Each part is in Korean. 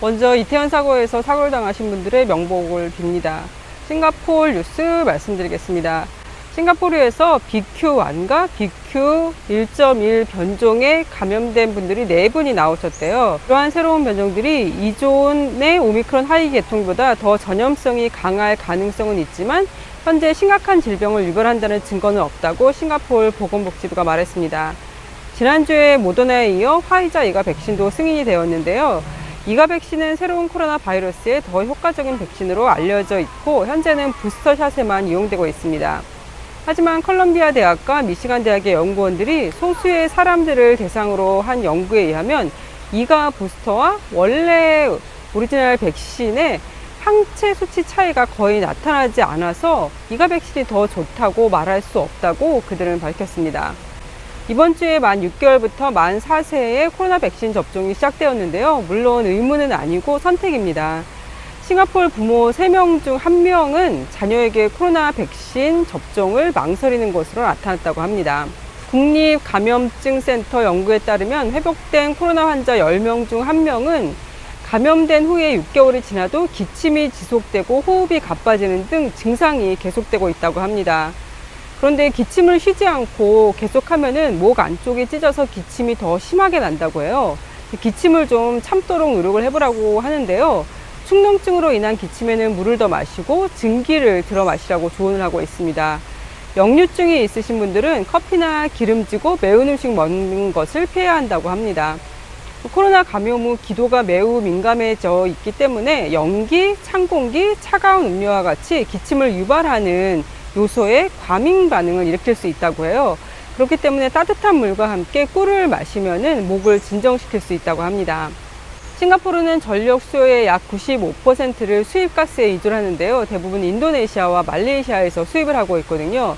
먼저 이태원 사고에서 사고를 당하신 분들의 명복을 빕니다. 싱가포르 뉴스 말씀드리겠습니다. 싱가포르에서 BQ1과 BQ1.1 변종에 감염된 분들이 4분이 나오셨대요. 이러한 새로운 변종들이 이존의 오미크론 하이 계통보다 더 전염성이 강할 가능성은 있지만 현재 심각한 질병을 유발한다는 증거는 없다고 싱가포르 보건복지부가 말했습니다. 지난주에 모더나에 이어 화이자 이가 백신도 승인이 되었는데요. 이가 백신은 새로운 코로나 바이러스에 더 효과적인 백신으로 알려져 있고 현재는 부스터샷에만 이용되고 있습니다. 하지만 컬럼비아 대학과 미시간 대학의 연구원들이 소수의 사람들을 대상으로 한 연구에 의하면 이가 부스터와 원래 오리지널 백신의 항체 수치 차이가 거의 나타나지 않아서 이가 백신이 더 좋다고 말할 수 없다고 그들은 밝혔습니다. 이번 주에 만 6개월부터 만 4세의 코로나 백신 접종이 시작되었는데요. 물론 의무는 아니고 선택입니다. 싱가포르 부모 3명 중 1명은 자녀에게 코로나 백신 접종을 망설이는 것으로 나타났다고 합니다. 국립감염증센터 연구에 따르면 회복된 코로나 환자 10명 중 1명은 감염된 후에 6개월이 지나도 기침이 지속되고 호흡이 가빠지는 등 증상이 계속되고 있다고 합니다. 그런데 기침을 쉬지 않고 계속하면은 목 안쪽이 찢어서 기침이 더 심하게 난다고 해요. 기침을 좀 참도록 노력을 해보라고 하는데요. 축농증으로 인한 기침에는 물을 더 마시고 증기를 들어 마시라고 조언을 하고 있습니다. 역류증이 있으신 분들은 커피나 기름지고 매운 음식 먹는 것을 피해야 한다고 합니다. 코로나 감염 후 기도가 매우 민감해져 있기 때문에 연기, 찬 공기, 차가운 음료와 같이 기침을 유발하는 요소에 과민 반응을 일으킬 수 있다고 해요. 그렇기 때문에 따뜻한 물과 함께 꿀을 마시면 목을 진정시킬 수 있다고 합니다. 싱가포르는 전력 수요의 약 95%를 수입가스에 의존을 하는데요. 대부분 인도네시아와 말레이시아에서 수입을 하고 있거든요.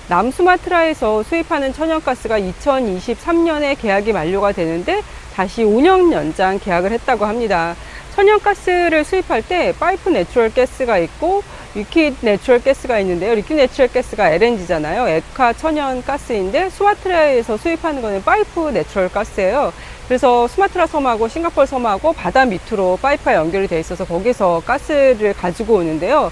남수마트라에서 수입하는 천연가스가 2023년에 계약이 만료가 되는데 다시 5년 연장 계약을 했다고 합니다. 천연가스를 수입할 때 파이프 내추럴 가스가 있고 리퀴드 내추럴 가스가 있는데요. 리퀴드 내추럴 가스가 LNG잖아요. 액화 천연가스인데 수마트라에서 수입하는 거는 파이프 내추럴 가스예요. 그래서 수마트라 섬하고 싱가포르 섬하고 바다 밑으로 파이프가 연결이 돼 있어서 거기서 가스를 가지고 오는데요.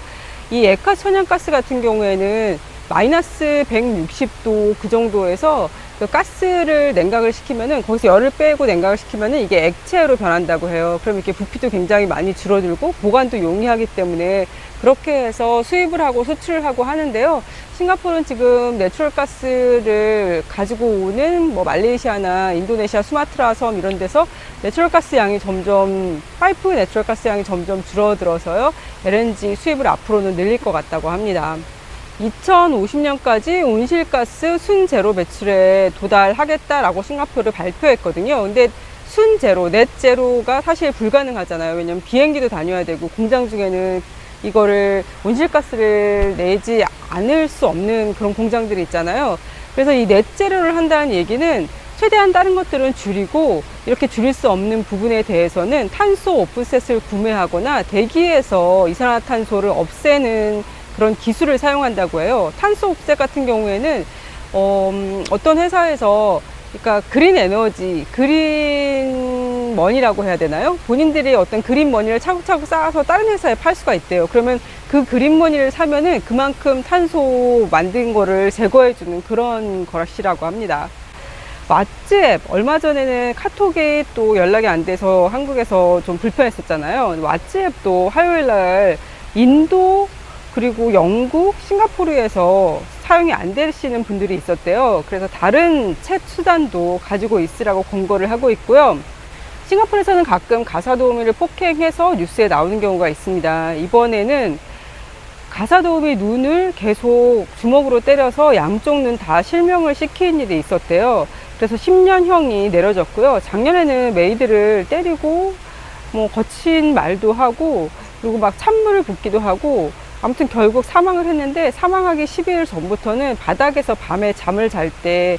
이 액화 천연가스 같은 경우에는 마이너스 160도 그 정도에서 그 가스를 냉각을 시키면은 거기서 열을 빼고 냉각을 시키면은 이게 액체로 변한다고 해요. 그럼 이렇게 부피도 굉장히 많이 줄어들고 보관도 용이하기 때문에 그렇게 해서 수입을 하고 수출을 하고 하는데요. 싱가포르는 지금 내추럴 가스를 가지고 오는 뭐 말레이시아나 인도네시아 수마트라 섬 이런 데서 내추럴 가스 양이 점점 파이프 내추럴 가스 양이 점점 줄어들어서요. LNG 수입을 앞으로는 늘릴 것 같다고 합니다. 2050년까지 온실가스 순제로 배출에 도달하겠다라고 싱가포르를 발표했거든요. 근데 순제로, 넷제로가 사실 불가능하잖아요. 왜냐면 비행기도 다녀야 되고 공장 중에는 이거를 온실가스를 내지 않을 수 없는 그런 공장들이 있잖아요. 그래서 이 넷제로를 한다는 얘기는 최대한 다른 것들은 줄이고 이렇게 줄일 수 없는 부분에 대해서는 탄소 오프셋을 구매하거나 대기에서 이산화탄소를 없애는 그런 기술을 사용한다고 해요. 탄소 옵셋 같은 경우에는 어떤 회사에서 그러니까 그린 에너지, 그린 머니라고 해야 되나요? 본인들이 어떤 그린 머니를 차곡차곡 쌓아서 다른 회사에 팔 수가 있대요. 그러면 그 그린 머니를 사면은 그만큼 탄소 만든 거를 제거해 주는 그런 것이라고 합니다. 왓츠 앱, 얼마 전에는 카톡이 또 연락이 안 돼서 한국에서 좀 불편했었잖아요. 왓츠 앱도 화요일 날 인도 그리고 영국, 싱가포르에서 사용이 안 되시는 분들이 있었대요. 그래서 다른 챗 수단도 가지고 있으라고 권고를 하고 있고요. 싱가포르에서는 가끔 가사도우미를 폭행해서 뉴스에 나오는 경우가 있습니다. 이번에는 가사도우미 눈을 계속 주먹으로 때려서 양쪽 눈 다 실명을 시키는 일이 있었대요. 그래서 10년형이 내려졌고요. 작년에는 메이드를 때리고 뭐 거친 말도 하고 그리고 막 찬물을 붓기도 하고 아무튼 결국 사망을 했는데 사망하기 10일 전부터는 바닥에서 밤에 잠을 잘 때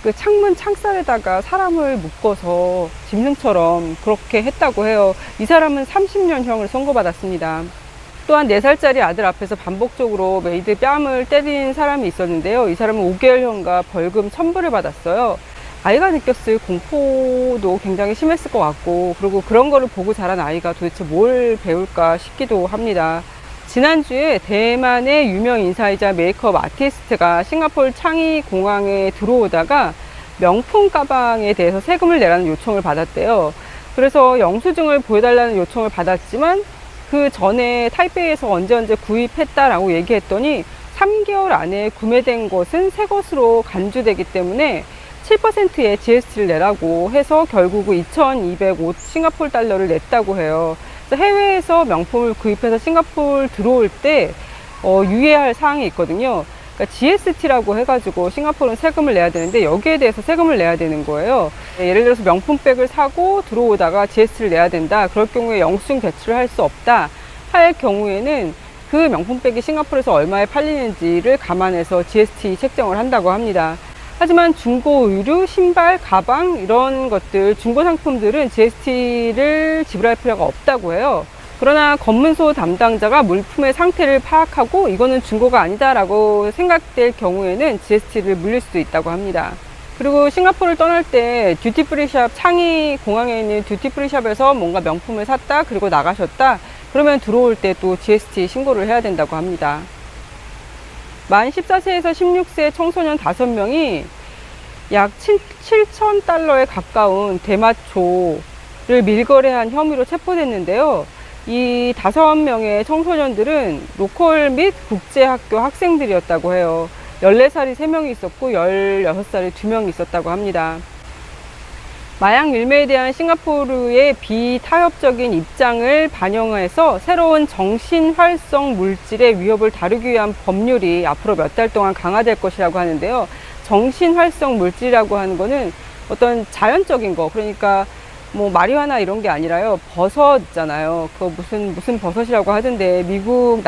그 창문 창살에다가 사람을 묶어서 짐승처럼 그렇게 했다고 해요. 이 사람은 30년형을 선고받았습니다. 또한 4살짜리 아들 앞에서 반복적으로 메이드 뺨을 때린 사람이 있었는데요. 이 사람은 5개월형과 벌금 1000불을 받았어요. 아이가 느꼈을 공포도 굉장히 심했을 것 같고, 그리고 그런 거를 보고 자란 아이가 도대체 뭘 배울까 싶기도 합니다. 지난주에 대만의 유명 인사이자 메이크업 아티스트가 싱가포르 창이 공항에 들어오다가 명품 가방에 대해서 세금을 내라는 요청을 받았대요. 그래서 영수증을 보여달라는 요청을 받았지만 그 전에 타이페이에서 언제 구입했다라고 얘기했더니 3개월 안에 구매된 것은 새 것으로 간주되기 때문에 7%의 GST를 내라고 해서 결국 2,205 싱가포르 달러를 냈다고 해요. 그래서 해외에서 명품을 구입해서 싱가포르 들어올 때 유의할 사항이 있거든요. 그러니까 GST라고 해가지고 싱가포르는 세금을 내야 되는데 여기에 대해서 세금을 내야 되는 거예요. 예를 들어서 명품백을 사고 들어오다가 GST를 내야 된다. 그럴 경우에 영수증 제출을 할 수 없다 할 경우에는 그 명품백이 싱가포르에서 얼마에 팔리는지를 감안해서 GST 책정을 한다고 합니다. 하지만 중고 의류, 신발, 가방 이런 것들, 중고 상품들은 GST를 지불할 필요가 없다고 해요. 그러나 검문소 담당자가 물품의 상태를 파악하고 이거는 중고가 아니다라고 생각될 경우에는 GST를 물릴 수도 있다고 합니다. 그리고 싱가포르를 떠날 때 듀티프리샵, 창이 공항에 있는 듀티프리샵에서 뭔가 명품을 샀다 그리고 나가셨다 그러면 들어올 때 또 GST 신고를 해야 된다고 합니다. 만 14세에서 16세 청소년 5명이 약 7,000달러에 가까운 대마초를 밀거래한 혐의로 체포됐는데요. 이 5명의 청소년들은 로컬 및 국제학교 학생들이었다고 해요. 14살이 3명이 있었고 16살이 2명이 있었다고 합니다. 마약 밀매에 대한 싱가포르의 비타협적인 입장을 반영해서 새로운 정신활성 물질의 위협을 다루기 위한 법률이 앞으로 몇 달 동안 강화될 것이라고 하는데요. 정신활성 물질이라고 하는 거는 어떤 자연적인 거, 그러니까 뭐 마리화나 이런 게 아니라요. 버섯 있잖아요. 그거 무슨 버섯이라고 하던데 미국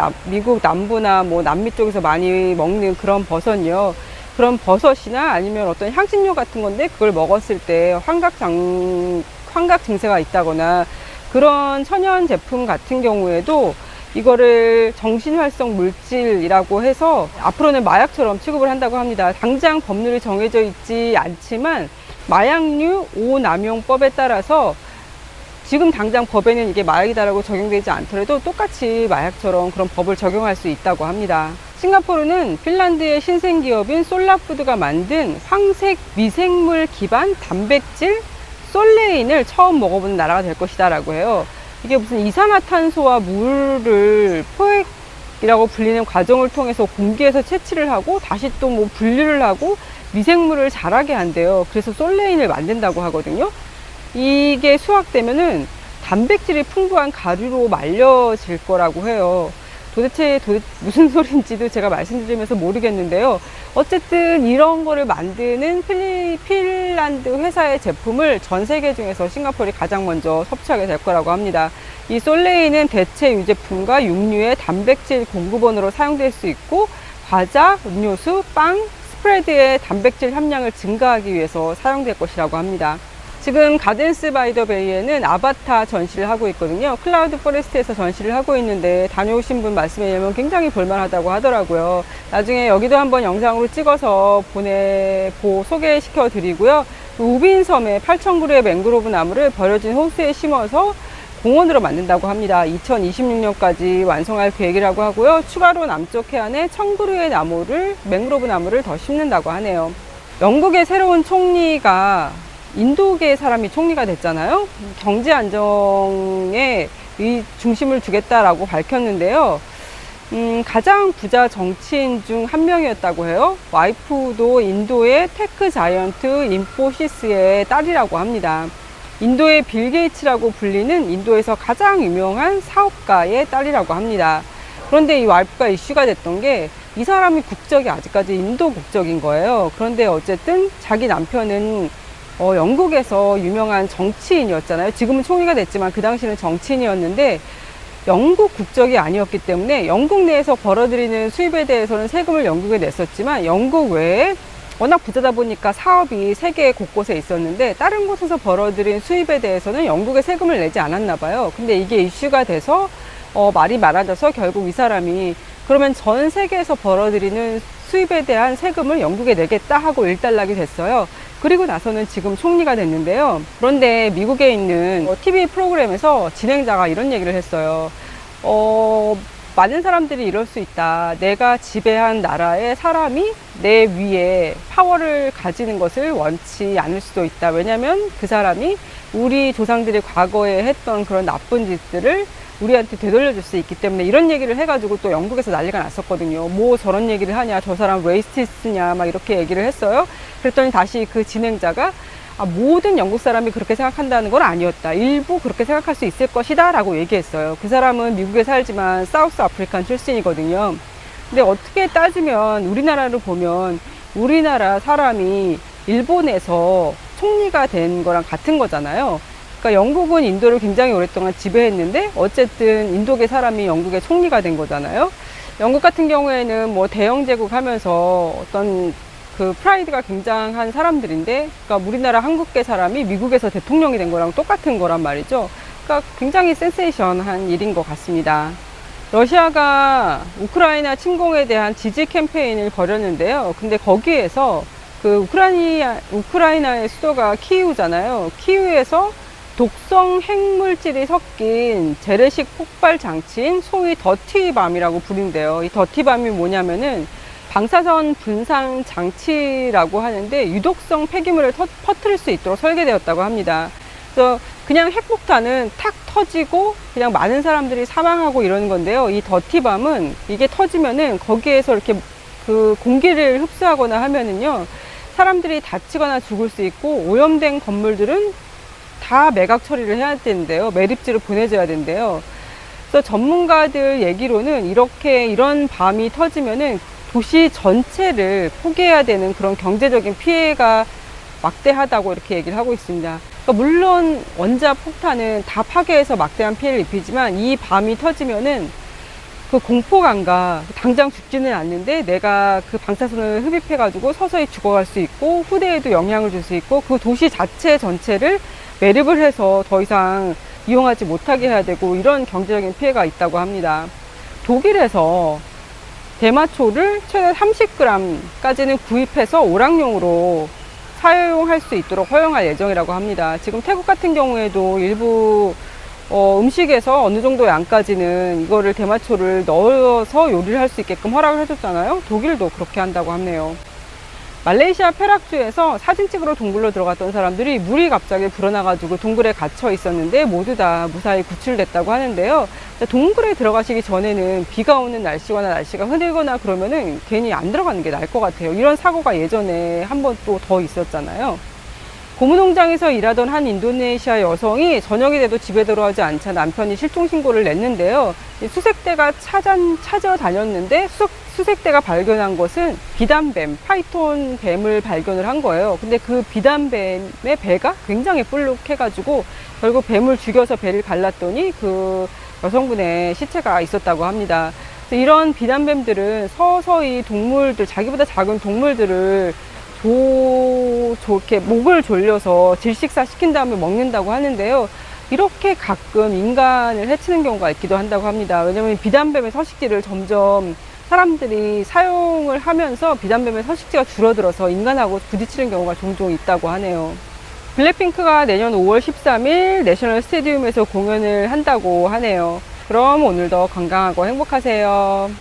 남부나 뭐 남미 쪽에서 많이 먹는 그런 버섯이요. 그런 버섯이나 아니면 어떤 향신료 같은 건데 그걸 먹었을 때 환각 증세가 있다거나 그런 천연 제품 같은 경우에도 이거를 정신활성 물질이라고 해서 앞으로는 마약처럼 취급을 한다고 합니다. 당장 법률이 정해져 있지 않지만 마약류 5남용법에 따라서 지금 당장 법에는 이게 마약이다라고 적용되지 않더라도 똑같이 마약처럼 그런 법을 적용할 수 있다고 합니다. 싱가포르는 핀란드의 신생기업인 솔라푸드가 만든 황색 미생물 기반 단백질 솔레인을 처음 먹어보는 나라가 될 것이다 라고 해요. 이게 무슨 이산화탄소와 물을 포획이라고 불리는 과정을 통해서 공기에서 채취를 하고 다시 또 뭐 분류를 하고 미생물을 자라게 한대요. 그래서 솔레인을 만든다고 하거든요. 이게 수확되면은 단백질이 풍부한 가루로 말려질 거라고 해요. 도대체 무슨 소리인지도 제가 말씀드리면서 모르겠는데요. 어쨌든 이런 거를 만드는 핀란드 회사의 제품을 전 세계 중에서 싱가포르이 가장 먼저 섭취하게 될 거라고 합니다. 이 솔레인은 대체 유제품과 육류의 단백질 공급원으로 사용될 수 있고 과자, 음료수, 빵, 스프레드의 단백질 함량을 증가하기 위해서 사용될 것이라고 합니다. 지금 가든스 바이 더 베이에는 아바타 전시를 하고 있거든요. 클라우드 포레스트에서 전시를 하고 있는데 다녀오신 분 말씀에 의하면 굉장히 볼만하다고 하더라고요. 나중에 여기도 한번 영상으로 찍어서 소개시켜 드리고요. 우빈섬에 8,000그루의 맹그로브 나무를 버려진 호수에 심어서 공원으로 만든다고 합니다. 2026년까지 완성할 계획이라고 하고요. 추가로 남쪽 해안에 1,000그루의 맹그로브 나무를 더 심는다고 하네요. 영국의 새로운 총리가 인도계 사람이 총리가 됐잖아요. 경제 안정에 중심을 두겠다라고 밝혔는데요. 가장 부자 정치인 중 한 명이었다고 해요. 와이프도 인도의 테크 자이언트 인포시스의 딸이라고 합니다. 인도의 빌 게이츠라고 불리는 인도에서 가장 유명한 사업가의 딸이라고 합니다. 그런데 이 와이프가 이슈가 됐던 게 이 사람이 국적이 아직까지 인도 국적인 거예요. 그런데 어쨌든 자기 남편은 영국에서 유명한 정치인이었잖아요. 지금은 총리가 됐지만 그 당시는 정치인이었는데 영국 국적이 아니었기 때문에 영국 내에서 벌어들이는 수입에 대해서는 세금을 영국에 냈었지만 영국 외에 워낙 부자다 보니까 사업이 세계 곳곳에 있었는데 다른 곳에서 벌어들인 수입에 대해서는 영국에 세금을 내지 않았나 봐요. 근데 이게 이슈가 돼서 말이 많아져서 결국 이 사람이 그러면 전 세계에서 벌어들이는 수입에 대한 세금을 영국에 내겠다 하고 일단락이 됐어요. 그리고 나서는 지금 총리가 됐는데요. 그런데 미국에 있는 TV 프로그램에서 진행자가 이런 얘기를 했어요. 많은 사람들이 이럴 수 있다. 내가 지배한 나라의 사람이 내 위에 파워를 가지는 것을 원치 않을 수도 있다. 왜냐하면 그 사람이 우리 조상들이 과거에 했던 그런 나쁜 짓들을 우리한테 되돌려줄 수 있기 때문에, 이런 얘기를 해가지고 또 영국에서 난리가 났었거든요. 뭐 저런 얘기를 하냐, 저 사람 레이시스트냐, 막 이렇게 얘기를 했어요. 그랬더니 다시 그 진행자가 모든 영국 사람이 그렇게 생각한다는 건 아니었다. 일부 그렇게 생각할 수 있을 것이다 라고 얘기했어요. 그 사람은 미국에 살지만 사우스 아프리칸 출신이거든요. 근데 어떻게 따지면 우리나라를 보면 우리나라 사람이 일본에서 총리가 된 거랑 같은 거잖아요. 그러니까 영국은 인도를 굉장히 오랫동안 지배했는데 어쨌든 인도계 사람이 영국의 총리가 된 거잖아요. 영국 같은 경우에는 뭐 대영 제국 하면서 어떤 그 프라이드가 굉장한 사람들인데, 그러니까 우리나라 한국계 사람이 미국에서 대통령이 된 거랑 똑같은 거란 말이죠. 그러니까 굉장히 센세이션한 일인 것 같습니다. 러시아가 우크라이나 침공에 대한 지지 캠페인을 벌였는데요. 근데 거기에서 그 우크라이나의 수도가 키이우잖아요. 키이우에서 독성 핵물질이 섞인 재래식 폭발 장치인 소위 더티밤이라고 부른대요. 이 더티밤이 뭐냐면은 방사선 분산 장치라고 하는데 유독성 폐기물을 퍼뜨릴 수 있도록 설계되었다고 합니다. 그래서 그냥 핵폭탄은 탁 터지고 그냥 많은 사람들이 사망하고 이러는 건데요. 이 더티밤은 이게 터지면은 거기에서 이렇게 그 공기를 흡수하거나 하면은요, 사람들이 다치거나 죽을 수 있고, 오염된 건물들은 다 매각 처리를 해야 되는데요. 매립지로 보내줘야 된대요. 그래서 전문가들 얘기로는 이런 밤이 터지면은 도시 전체를 포기해야 되는 그런 경제적인 피해가 막대하다고 이렇게 얘기를 하고 있습니다. 그러니까 물론 원자 폭탄은 다 파괴해서 막대한 피해를 입히지만 이 밤이 터지면은 그 공포감과 당장 죽지는 않는데 내가 그 방사선을 흡입해가지고 서서히 죽어갈 수 있고 후대에도 영향을 줄 수 있고 그 도시 자체 전체를 매립을 해서 더 이상 이용하지 못하게 해야 되고, 이런 경제적인 피해가 있다고 합니다. 독일에서 대마초를 최대 30g까지는 구입해서 오락용으로 사용할 수 있도록 허용할 예정이라고 합니다. 지금 태국 같은 경우에도 일부 음식에서 어느 정도의 양까지는 이거를 대마초를 넣어서 요리를 할 수 있게끔 허락을 해줬잖아요. 독일도 그렇게 한다고 하네요. 말레이시아 페락주에서 사진 찍으러 동굴로 들어갔던 사람들이 물이 갑자기 불어나가지고 동굴에 갇혀 있었는데 모두 다 무사히 구출됐다고 하는데요. 동굴에 들어가시기 전에는 비가 오는 날씨거나 날씨가 흐리거나 그러면은 괜히 안 들어가는 게 나을 것 같아요. 이런 사고가 예전에 한 번 또 더 있었잖아요. 고무농장에서 일하던 한 인도네시아 여성이 저녁이 돼도 집에 들어가지 않자 남편이 실종 신고를 냈는데요. 수색대가 찾아다녔는데 수색대가 발견한 것은 비단뱀, 파이톤 뱀을 발견을 한 거예요. 근데 그 비단뱀의 배가 굉장히 볼록해가지고 결국 뱀을 죽여서 배를 갈랐더니 그 여성분의 시체가 있었다고 합니다. 이런 비단뱀들은 서서히 자기보다 작은 동물들을 이렇게 목을 졸려서 질식사 시킨 다음에 먹는다고 하는데요. 이렇게 가끔 인간을 해치는 경우가 있기도 한다고 합니다. 왜냐하면 비단뱀의 서식지를 점점 사람들이 사용을 하면서 비단뱀의 서식지가 줄어들어서 인간하고 부딪히는 경우가 종종 있다고 하네요. 블랙핑크가 내년 5월 13일 내셔널 스테디움에서 공연을 한다고 하네요. 그럼 오늘도 건강하고 행복하세요.